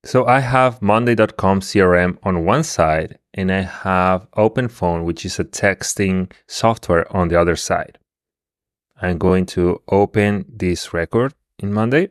So I have Monday.com CRM on one side, and I have OpenPhone, which is a texting software, on the other side. I'm going to open this record in Monday,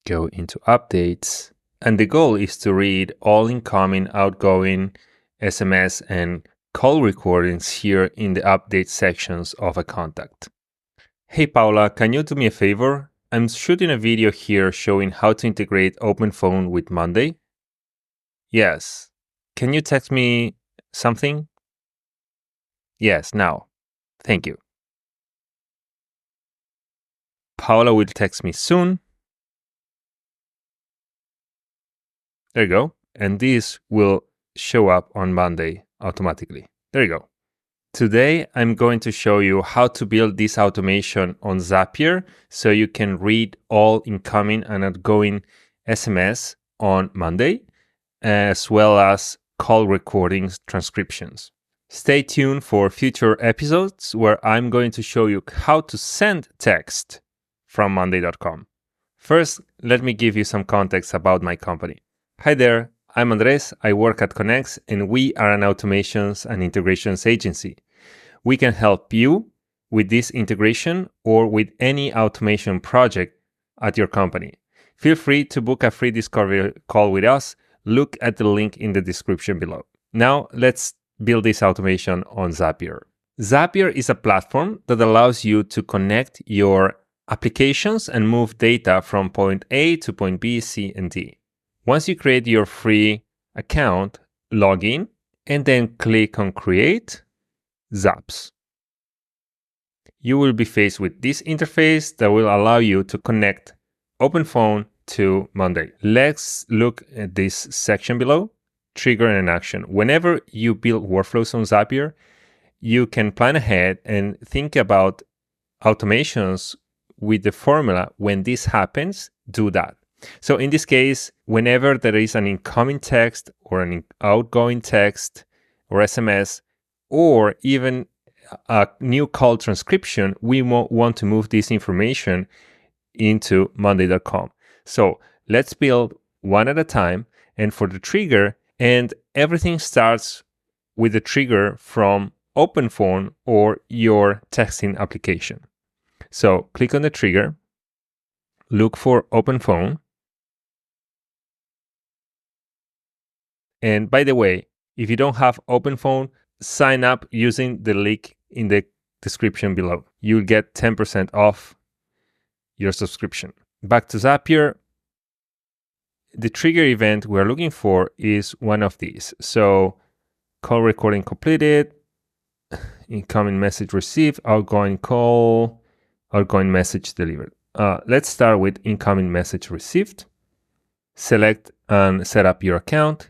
go into updates, and the goal is to read all incoming, outgoing, SMS, and call recordings here in the update sections of a contact. Hey Paula, can you do me a favor? I'm shooting a video here showing how to integrate OpenPhone with Monday. Yes. Can you text me something? Yes, now. Thank you. Paula will text me soon. There you go. And this will show up on Monday automatically. There you go. Today, I'm going to show you how to build this automation on Zapier so you can read all incoming and outgoing SMS on Monday, as well as call recordings transcriptions. Stay tuned for future episodes where I'm going to show you how to send text from Monday.com. First, let me give you some context about my company. Hi there, I'm Andres. I work at Connex, and we are an automations and integrations agency. We can help you with this integration or with any automation project at your company. Feel free to book a free discovery call with us. Look at the link in the description below. Now, let's build this automation on Zapier. Zapier is a platform that allows you to connect your applications and move data from point A to point B, C, and D. Once you create your free account, log in, and then click on Create Zaps. You will be faced with this interface that will allow you to connect OpenPhone to Monday. Let's look at this section below, trigger and action. Whenever you build workflows on Zapier, you can plan ahead and think about automations with the formula: when this happens, do that. So in this case, whenever there is an incoming text or an outgoing text or SMS, or even a new call transcription, we want to move this information into Monday.com. So let's build one at a time. And for the trigger, and everything starts with the trigger from OpenPhone or your texting application. So click on the trigger, look for OpenPhone. And by the way, if you don't have OpenPhone, sign up using the link in the description below. You'll get 10% off your subscription. Back to Zapier. The trigger event we're looking for is one of these. So call recording completed, incoming message received, outgoing call, outgoing message delivered. Let's start with incoming message received. Select and set up your account.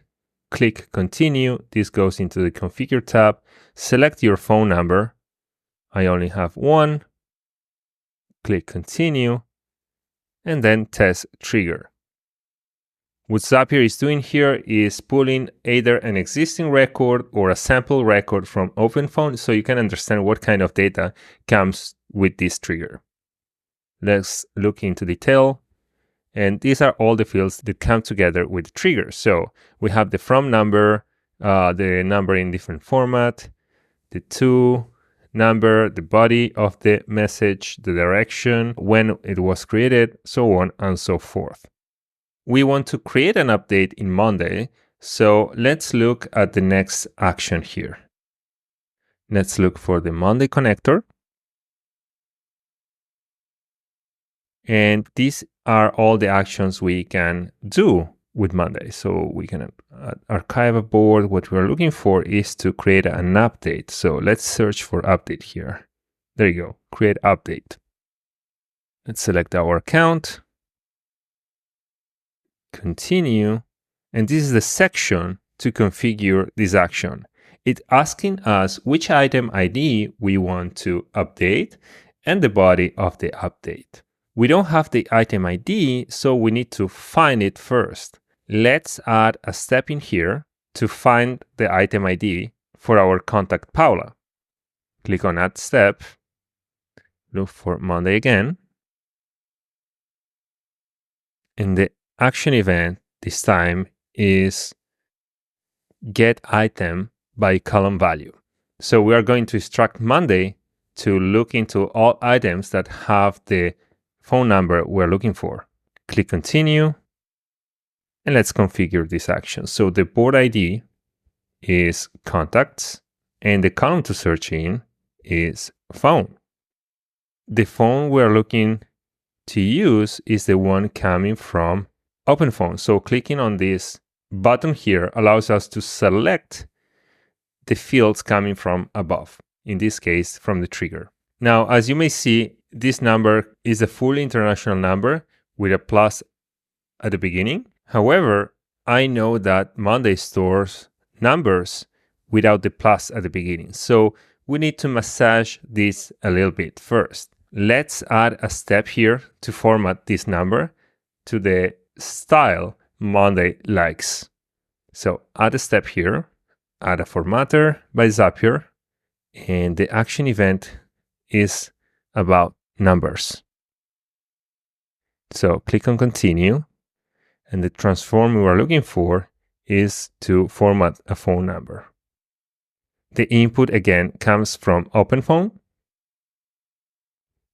Click continue. This goes into the configure tab. Select your phone number. I only have one. Click continue. And then test trigger. What Zapier is doing here is pulling either an existing record or a sample record from OpenPhone so you can understand what kind of data comes with this trigger. Let's look into detail. And these are all the fields that come together with the trigger. So we have the from number, the number in different format, the to number, the body of the message, the direction, when it was created, so on and so forth. We want to create an update in Monday. So let's look at the next action here. Let's look for the Monday connector. And these are all the actions we can do with Monday. So we can archive a board. What we're looking for is to create an update. So let's search for update here. There you go, create update. Let's select our account, continue. And this is the section to configure this action. It's asking us which item ID we want to update and the body of the update. We don't have the item ID, so we need to find it first. Let's add a step in here to find the item ID for our contact Paula. Click on Add Step, look for Monday again. And the action event this time is get item by column value. So we are going to instruct Monday to look into all items that have the phone number we're looking for. Click continue, and let's configure this action. So the board ID is contacts, and the column to search in is phone. The phone we're looking to use is the one coming from OpenPhone. So clicking on this button here allows us to select the fields coming from above, in this case, from the trigger. Now, as you may see, this number is a fully international number with a plus at the beginning. However, I know that Monday stores numbers without the plus at the beginning. So we need to massage this a little bit first. Let's add a step here to format this number to the style Monday likes. So add a step here, add a formatter by Zapier, and the action event is about numbers. So click on continue, and the transform we are looking for is to format a phone number. The input again comes from OpenPhone,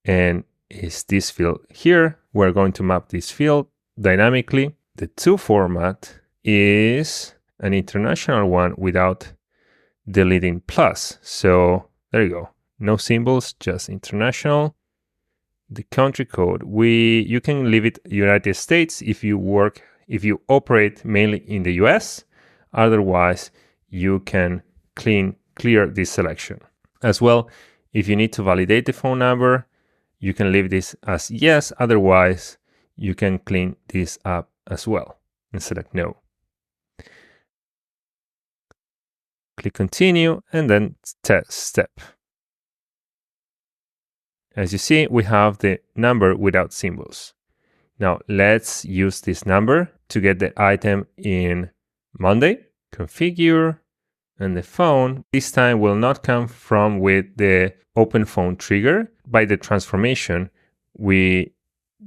and is this field here. We're going to map this field dynamically. The to format is an international one without deleting plus. So there you go. No symbols, just international. The country code, you can leave it United States if you operate mainly in the US. Otherwise, you can clear this selection. As well, if you need to validate the phone number, you can leave this as yes. Otherwise, you can clean this up as well and select no. Click continue and then test step. As you see, we have the number without symbols. Now let's use this number to get the item in Monday. Configure, and the phone this time will not come from with the OpenPhone trigger by the transformation we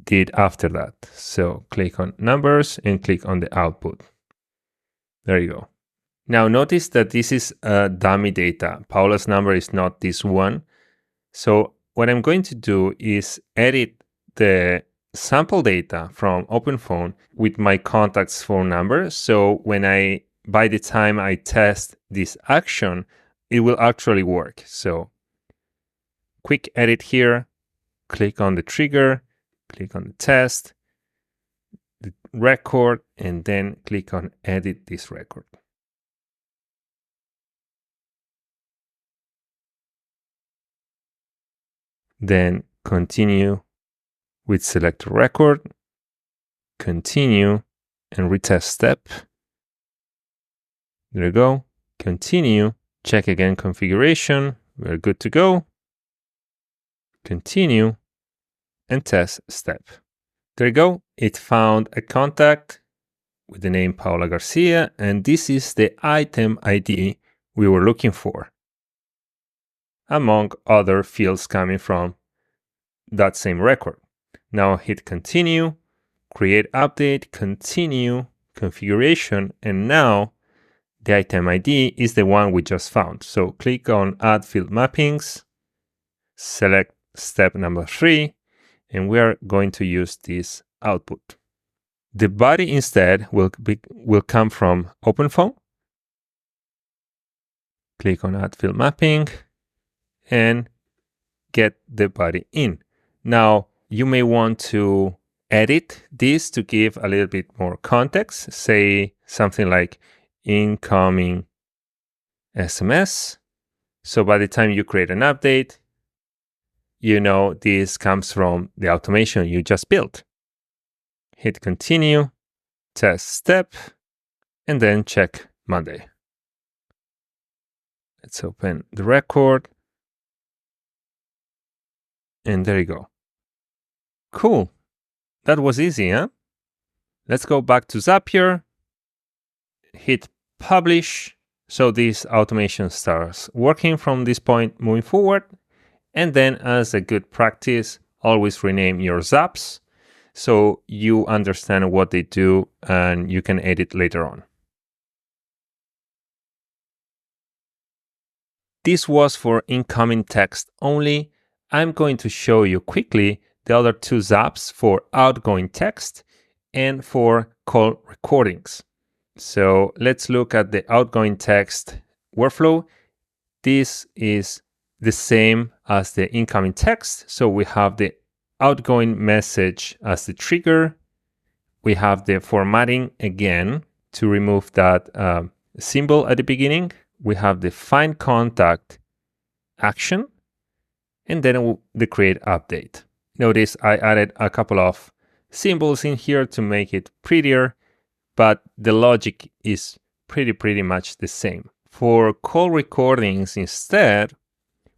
did after that. So click on numbers and click on the output. There you go. Now notice that this is dummy data. Paula's number is not this one. So what I'm going to do is edit the sample data from OpenPhone with my contact's phone number. So by the time I test this action, it will actually work. So quick edit here, click on the trigger, click on the test, the record, and then click on edit this record. Then continue with select record, continue, and retest step. There you go. Continue, check again configuration. We're good to go. Continue, and test step. There you go. It found a contact with the name Paula Garcia, and this is the item ID we were looking for, among other fields coming from that same record. Now hit continue, create update, continue, configuration, and now the item ID is the one we just found. So click on add field mappings, select step number 3, and we are going to use this output. The body instead will come from OpenPhone. Click on add field mapping and get the body in. Now you may want to edit this to give a little bit more context. Say something like incoming SMS. So by the time you create an update, you know this comes from the automation you just built. Hit continue, test step, and then check Monday. Let's open the record. And there you go. Cool. That was easy, huh? Let's go back to Zapier. Hit publish. So this automation starts working from this point moving forward. And then as a good practice, always rename your zaps. so you understand what they do and you can edit later on. This was for incoming text only. I'm going to show you quickly the other two zaps for outgoing text and for call recordings. So let's look at the outgoing text workflow. This is the same as the incoming text. So we have the outgoing message as the trigger. We have the formatting again to remove that symbol at the beginning. We have the find contact action, and then the create update. Notice I added a couple of symbols in here to make it prettier, but the logic is pretty much the same. For call recordings instead,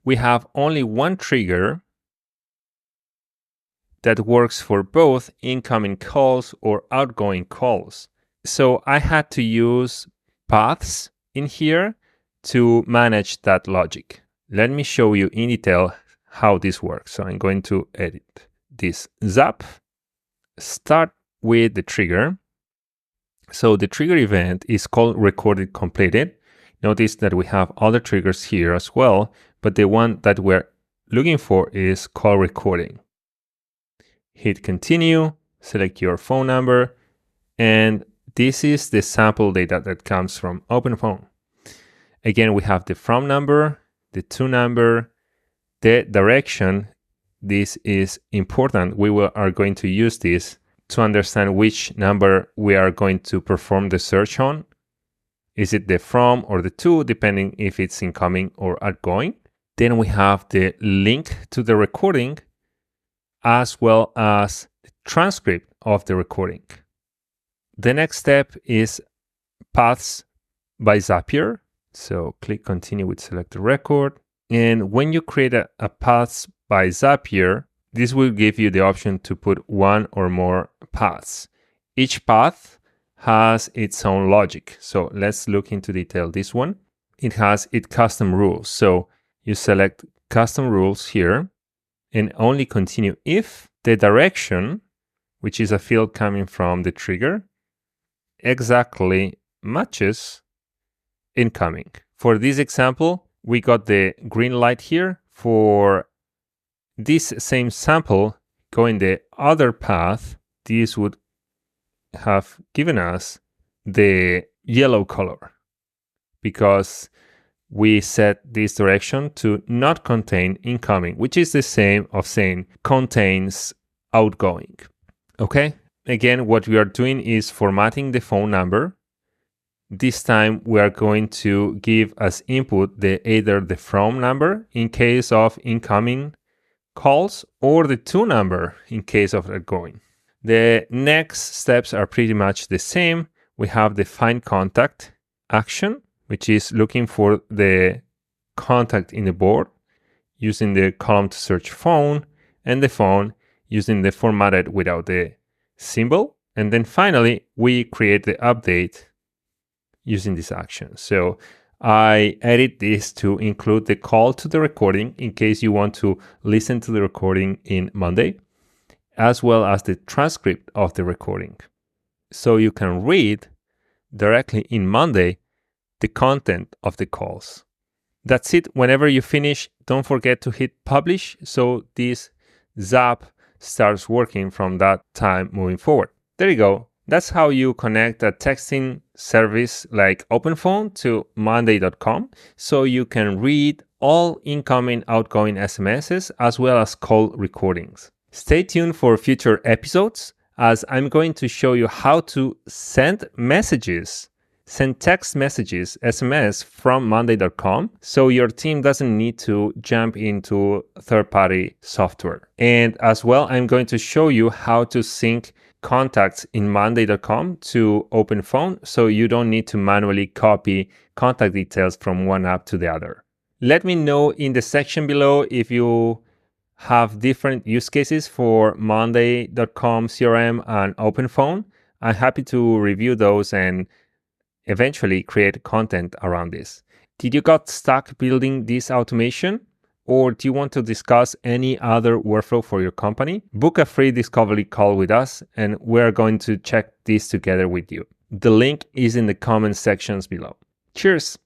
we have only one trigger that works for both incoming calls or outgoing calls. So I had to use paths in here to manage that logic. Let me show you in detail how this works. So I'm going to edit this zap, start with the trigger. So the trigger event is called recorded completed. Notice that we have other triggers here as well, but the one that we're looking for is call recording. Hit continue, select your phone number, and this is the sample data that comes from OpenPhone. Again, we have the from number, the to number, the direction. This is important. We are going to use this to understand which number we are going to perform the search on. Is it the from or the to, depending if it's incoming or outgoing. Then we have the link to the recording, as well as the transcript of the recording. The next step is paths by Zapier. So click continue with select the record. And when you create a paths by Zapier, this will give you the option to put one or more paths. Each path has its own logic. So let's look into detail this one. It has its custom rules. So you select custom rules here and only continue if the direction, which is a field coming from the trigger, exactly matches incoming. For this example, we got the green light here. For this same sample, going the other path, this would have given us the yellow color because we set this direction to not contain incoming, which is the same of saying contains outgoing. Okay, again, what we are doing is formatting the phone number. This time we are going to give as input either the from number in case of incoming calls or the to number in case of outgoing. The next steps are pretty much the same. We have the find contact action, which is looking for the contact in the board using the column to search phone, and the phone using the formatted without the symbol. And then finally, we create the update using this action. So I edit this to include the call to the recording in case you want to listen to the recording in Monday, as well as the transcript of the recording. So you can read directly in Monday the content of the calls. That's it. Whenever you finish, don't forget to hit publish so this Zap starts working from that time moving forward. There you go. That's how you connect a texting service like OpenPhone to Monday.com so you can read all incoming, outgoing SMSs as well as call recordings. Stay tuned for future episodes as I'm going to show you how to send text messages, SMS from Monday.com so your team doesn't need to jump into third-party software. And as well, I'm going to show you how to sync contacts in Monday.com to OpenPhone so you don't need to manually copy contact details from one app to the other. Let me know in the section below if you have different use cases for Monday.com CRM and OpenPhone. I'm happy to review those and eventually create content around this. Did you got stuck building this automation? or do you want to discuss any other workflow for your company? Book a free discovery call with us, and we're going to check this together with you. The link is in the comment sections below. Cheers!